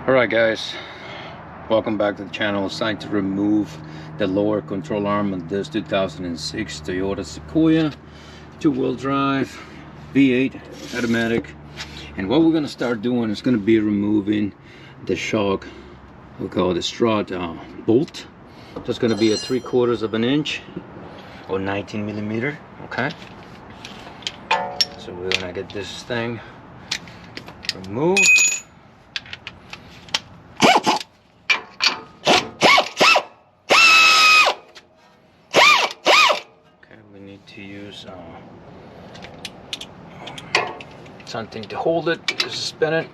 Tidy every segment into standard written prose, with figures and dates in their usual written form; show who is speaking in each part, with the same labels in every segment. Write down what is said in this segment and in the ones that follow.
Speaker 1: Alright guys, welcome back to the channel. It's time to remove the lower control arm of this 2006 Toyota Sequoia two-wheel drive V8 automatic. And what we're going to start doing is going to be removing the shock, we call it the strut bolt. That's going to be a 3/4 of an inch or 19 millimeter. Okay, so we're going to get this thing removed. To use something to hold it, to spin it.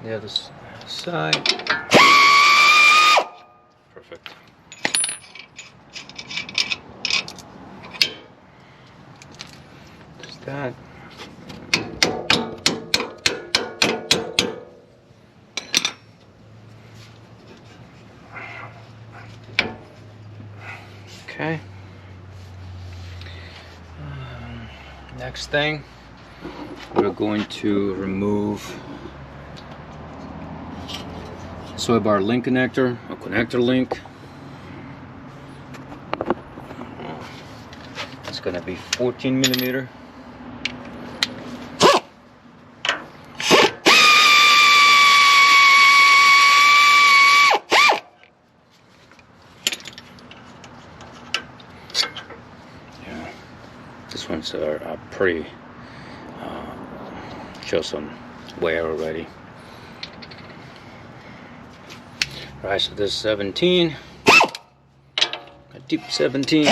Speaker 1: The other side. Perfect. Just that. Okay. Next thing, we're going to remove soy bar link connector, a connector link. It's going to be 14 millimeter. These ones are pretty, show some wear already. Alright, so this is 17, a deep 17.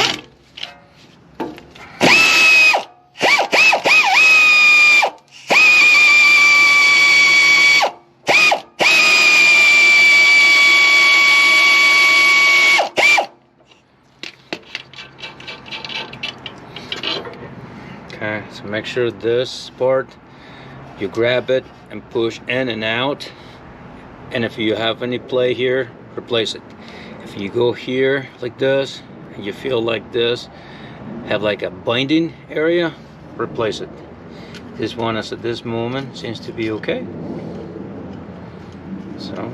Speaker 1: Okay, so make sure this part, you grab it and push in and out. And if you have any play here, replace it. If you go here like this, and you feel like this, have like a binding area, replace it. This one is at this moment seems to be okay. So,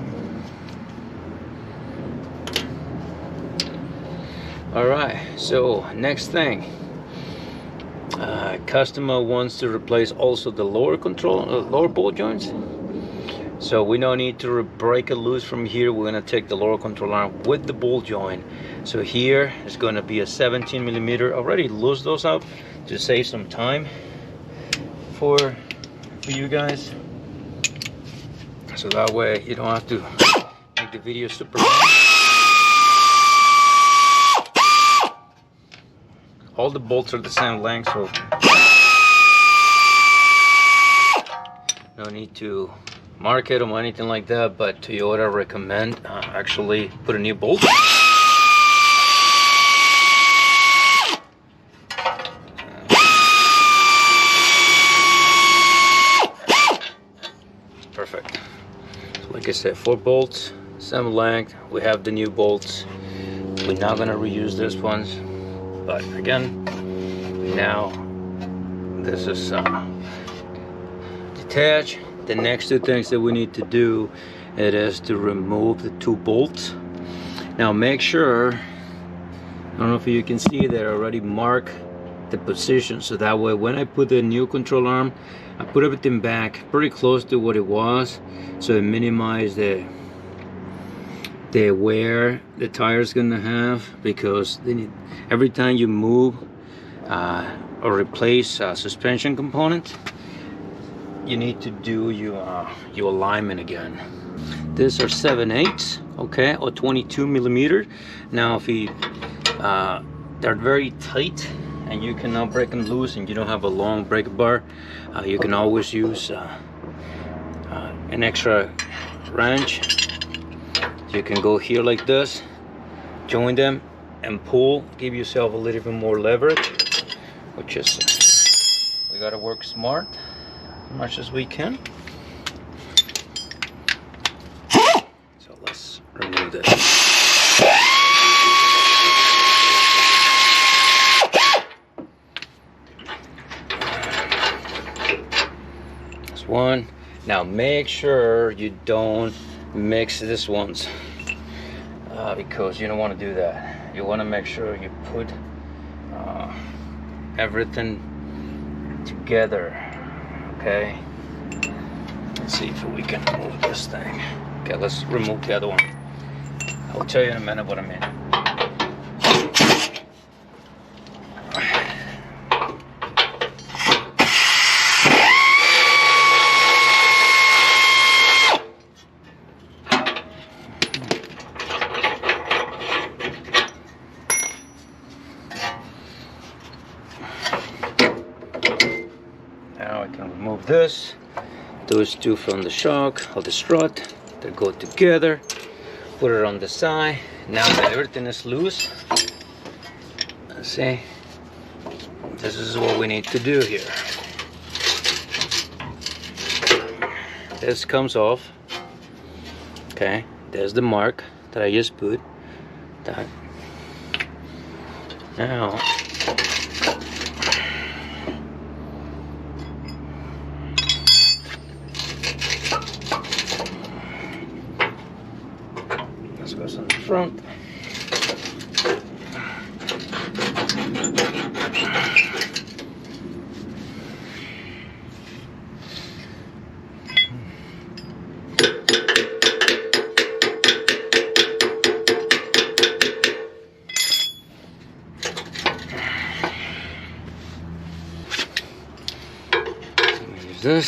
Speaker 1: all right, so next thing. Customer wants to replace also the lower lower ball joints, so we don't need to break it loose from here. We're going to take the lower control arm with the ball joint. So here is going to be a 17 millimeter. Already loose those up to save some time for you guys, so that way you don't have to make the video super long. All the bolts are the same length, so no need to mark it or anything like that, but Toyota recommend actually put a new bolt. Perfect. So like I said, 4 bolts, same length. We have the new bolts. We're not gonna reuse these ones. But again, now this is detached. The next 2 things that we need to do, it is to remove the 2 bolts. Now make sure, I don't know if you can see that I already mark the position, so that way when I put the new control arm, I put everything back pretty close to what it was, so it minimizes the wear the tire is gonna have, because they need, every time you move or replace a suspension component, you need to do your alignment again. These are 7/8, okay, or 22 millimeter. Now if you they're very tight and you cannot break them loose and you don't have a long brake bar, you can always use an extra wrench. You can go here like this, join them and pull, give yourself a little bit more leverage, which is, we gotta work smart as much as we can. So let's remove this. one. Now make sure you don't mix this ones because you don't want to do that. You want to make sure you put everything together. Okay, let's see if we can move this thing. Okay, let's remove the other one. I'll tell you in a minute what I mean. Now I can remove this. Those two from the shock or the strut, they go together. Put it on the side. Now that everything is loose, let's see. This is what we need to do here. This comes off. Okay, there's the mark that I just put. That. Now. This goes on the front. Use this.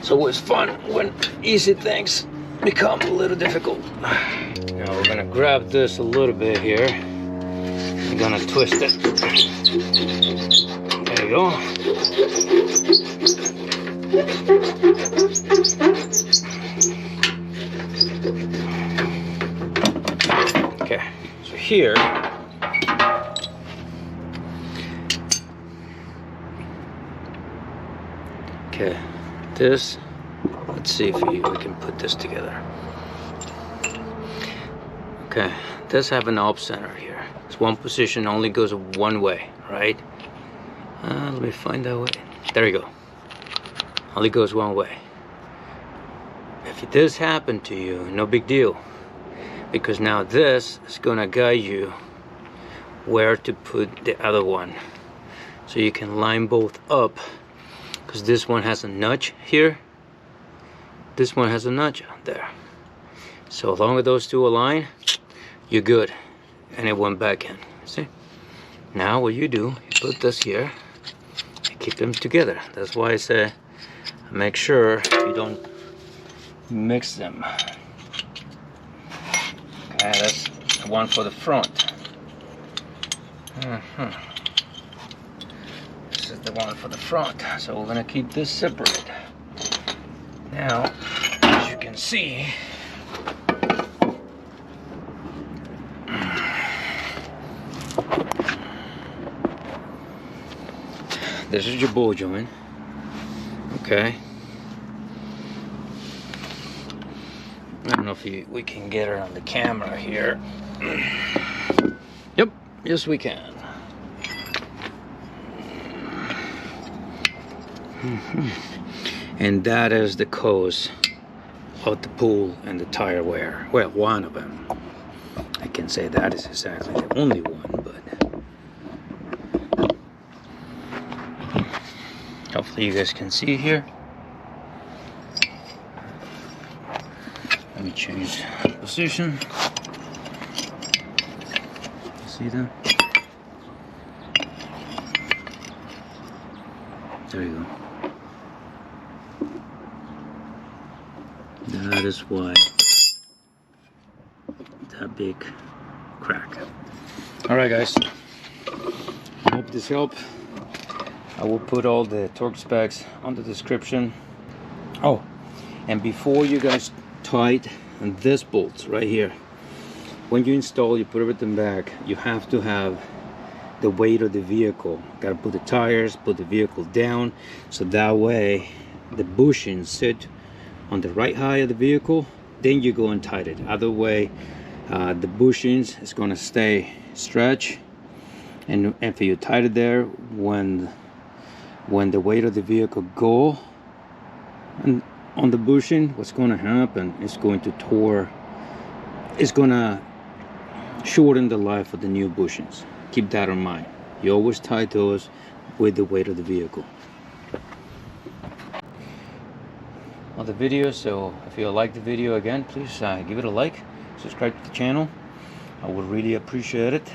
Speaker 1: So it's fun when easy things become a little difficult. Now we're gonna grab this a little bit here. We're gonna twist it. There you go. Okay, so here. Okay. This, let's see if we can put this together. Okay, this have an op center here. It's one position, only goes one way, right? Let me find that way. There you go. Only goes one way. If this happened to you, no big deal, because now this is gonna guide you where to put the other one, so you can line both up. Because this one has a notch here, this one has a notch there. So as long as those two align, you're good. And it went back in. See? Now what you do, you put this here and keep them together. That's why I say make sure you don't mix them. Okay, that's the one for the front. This is the one for the front, so we're gonna keep this separate. Now, as you can see, this is your ball joint. Okay. I don't know if we can get her on the camera here. Yep, yes we can. And that is the cause of the pool and the tire wear. Well, one of them. I can say that is exactly the only one, but hopefully you guys can see here. Let me change position. See that? There you go. That is why that big crack. All right, guys. I hope this helped. I will put all the torque specs on the description. Oh, and before you guys tight this bolts right here, when you install, you put everything back, you have to have the weight of the vehicle. Got to put the tires, put the vehicle down, so that way the bushing sit on the right height of the vehicle, then you go and tighten it. Other way, the bushings is going to stay stretch, and if you tighten it there, when the weight of the vehicle go and on the bushing, what's going to happen is going to shorten the life of the new bushings. Keep that in mind. You always tie those with the weight of the vehicle. On the video, so if you like the video, again, please give it a like, subscribe to the channel. I would really appreciate it.